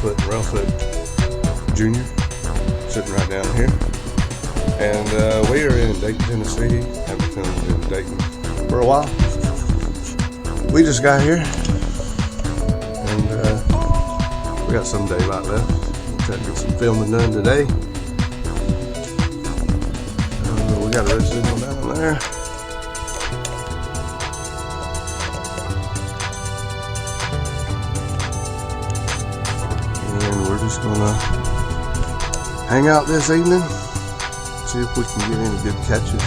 Railfoot Jr. sitting right down here. And we are in Dayton, Tennessee. Haven't filmed in Dayton for a while. We just got here, and we got some daylight left. We'll try to get some filming done today. We got a red signal down there. And we're just gonna hang out this evening, see if we can get any good catches.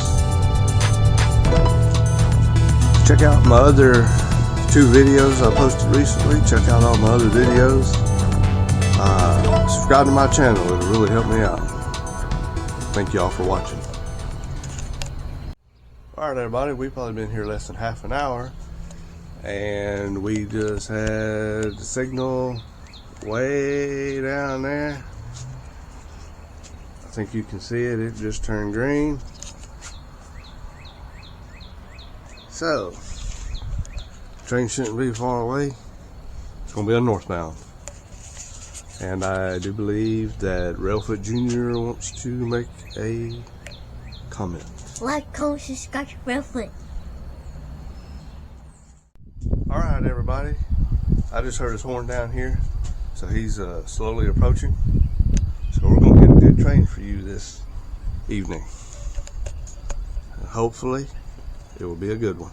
Check out my other 2 videos I posted recently. Check out all my other videos. Subscribe to my channel, it'll really help me out. Thank y'all for watching. Alright everybody, we've probably been here less than half an hour, and we just had the signal way down there. I think you can see it, it just turned green. So, train shouldn't be far away. It's going to be a northbound. And I do believe that Railfoot Jr. wants to make a comment. Like, comment, subscribe, Railfoot. Alright everybody, I just heard his horn down here. So he's slowly approaching. So we're going to get a good train for you this evening. And hopefully it will be a good one.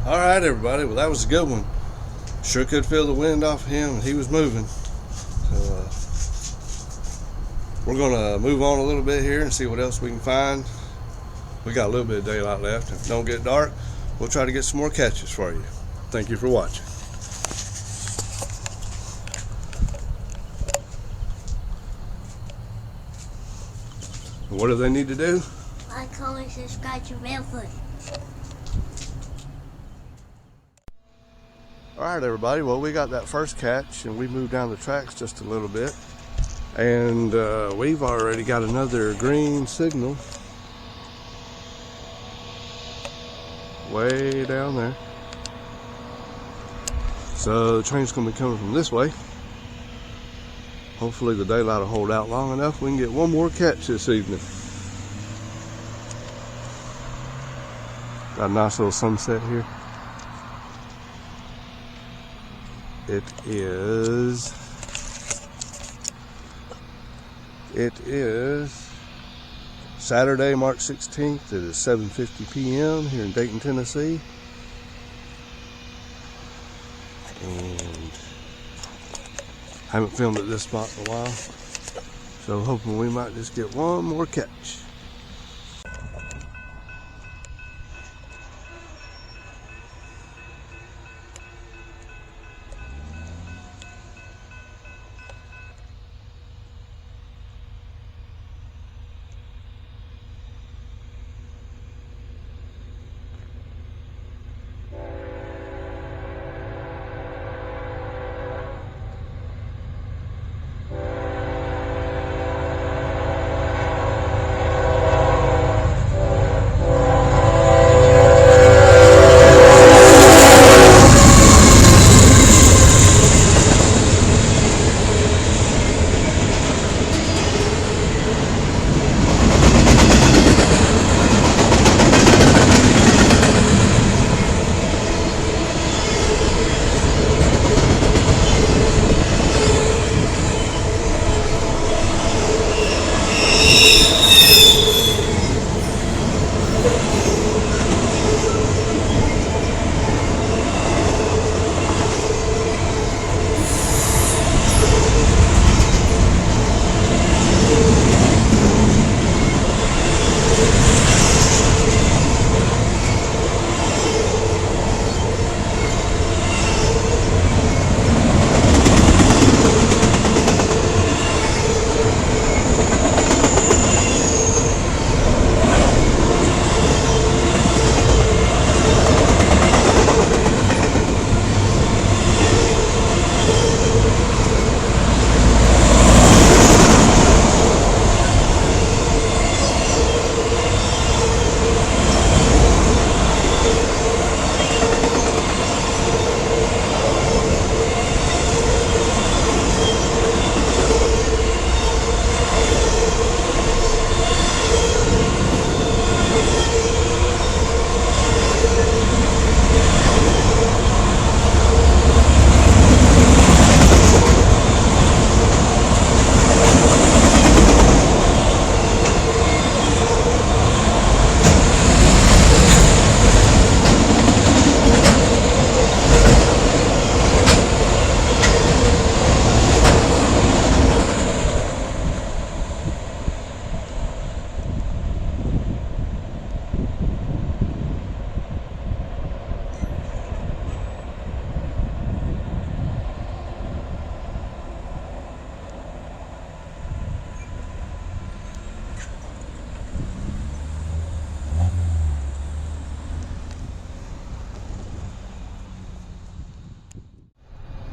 All right, everybody. Well, that was a good one. Sure could feel the wind off of him, and he was moving. So we're gonna move on a little bit here and see what else we can find. We got a little bit of daylight left. If it don't get dark, we'll try to get some more catches for you. Thank you for watching. What do they need to do? Like, comment, subscribe to Redfoot. All right, everybody. Well, we got that first catch, and we moved down the tracks just a little bit, and we've already got another green signal way down there. So the train's gonna be coming from this way. Hopefully the daylight will hold out long enough we can get one more catch this evening. Got a nice little sunset here. It is Saturday, March 16th. It is 7:50 p.m. here in Dayton, Tennessee. And I haven't filmed at this spot in a while, so hoping we might just get one more catch.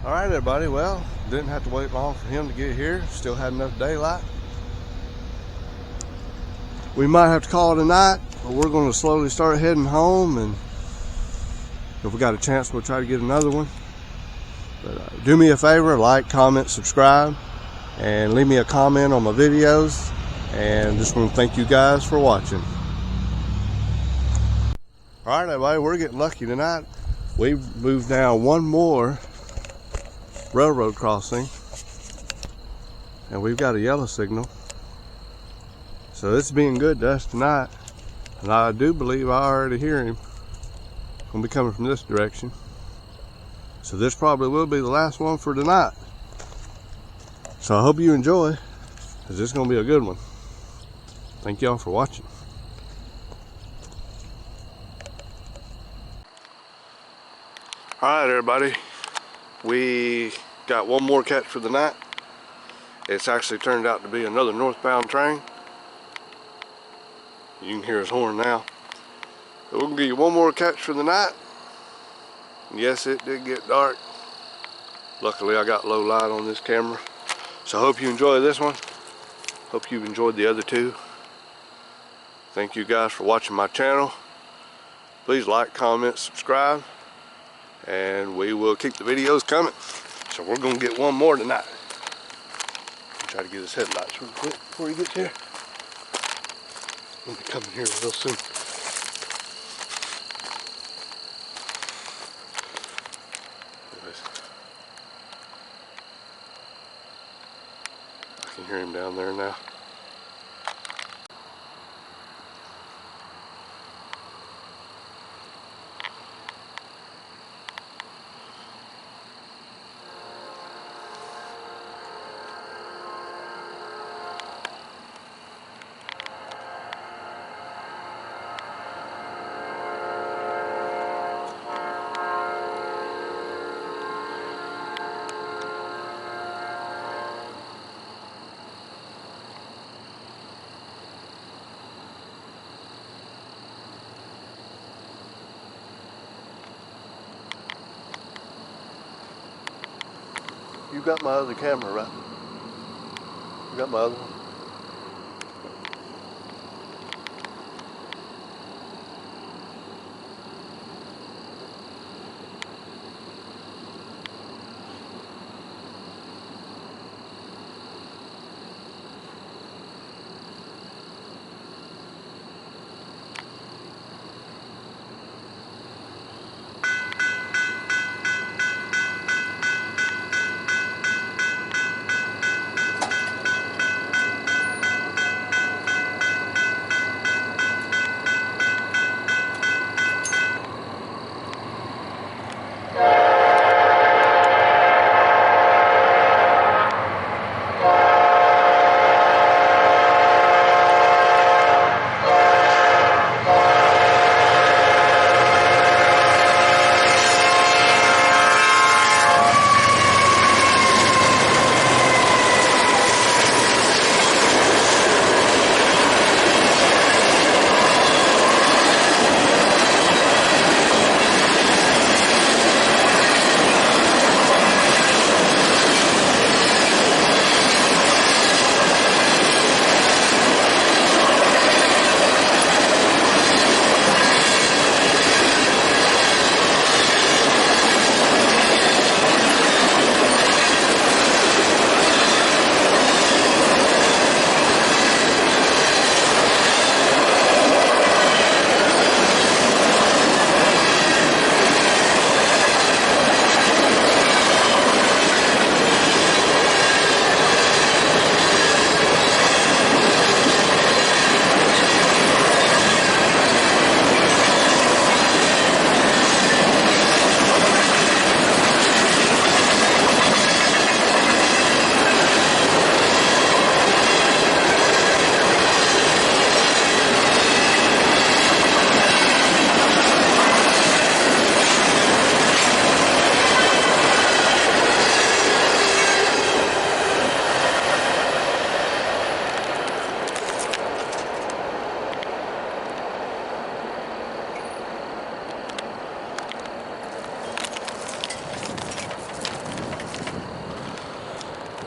All right, everybody. Well, didn't have to wait long for him to get here. Still had enough daylight. We might have to call it a night, but we're going to slowly start heading home, and if we got a chance, we'll try to get another one. But do me a favor, like, comment, subscribe, and leave me a comment on my videos. And just want to thank you guys for watching. All right, everybody, we're getting lucky tonight. We've moved down one more railroad crossing, and we've got a yellow signal. So it's being good to us tonight, and I do believe I already hear him. Gonna be coming from this direction. So this probably will be the last one for tonight. So I hope you enjoy, because this is gonna be a good one. Thank y'all for watching. All right, everybody. We got one more catch for the night. It's actually turned out to be another northbound train. You can hear his horn now. But we're gonna give you one more catch for the night. Yes, it did get dark. Luckily, I got low light on this camera. So I hope you enjoy this one. Hope you've enjoyed the other two. Thank you guys for watching my channel. Please like, comment, subscribe, and we will keep the videos coming. So we're gonna get one more tonight. Try to get his headlights real quick before he gets here. He'll be coming here real soon. Anyways, I can hear him down there now. You got my other camera, right? You got my other one?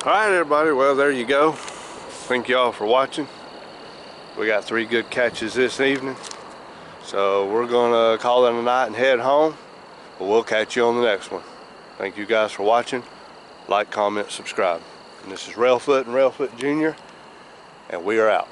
Alright everybody, well there you go. Thank y'all for watching. We got 3 good catches this evening. So we're gonna call it a night and head home. But we'll catch you on the next one. Thank you guys for watching. Like, comment, subscribe. And this is Railfoot and Railfoot Jr. And we are out.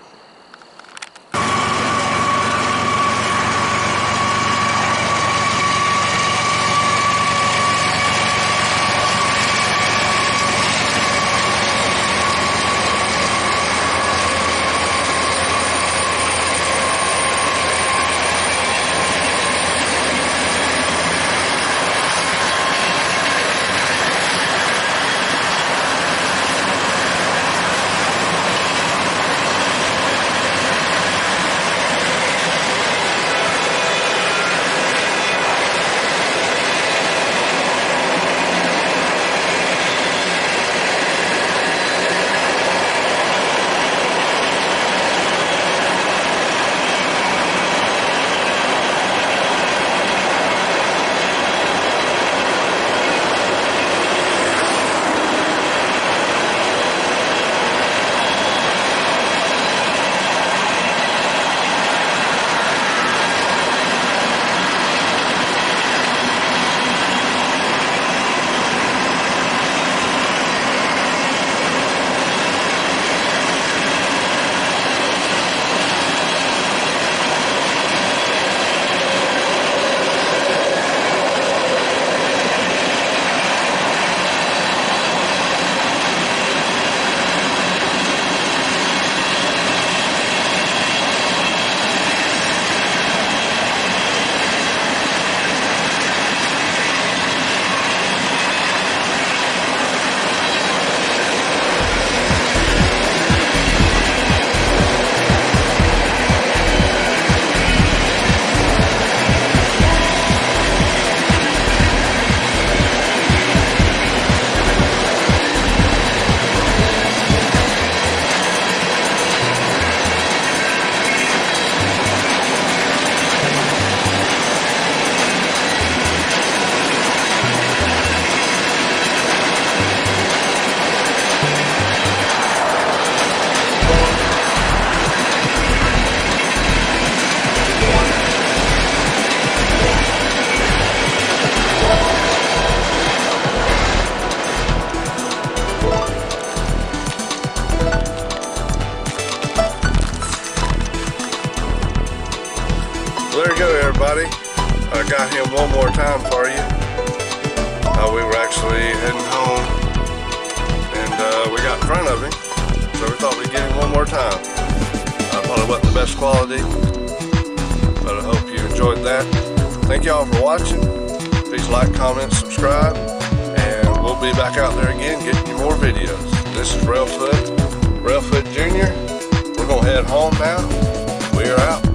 everybody. I got him one more time for you. We were actually heading home, and we got in front of him, so we thought we'd get him one more time. Probably wasn't the best quality, but I hope you enjoyed that. Thank y'all for watching. Please like, comment, subscribe, and we'll be back out there again getting you more videos. This is Railfoot Jr. We're gonna head home now. We are out.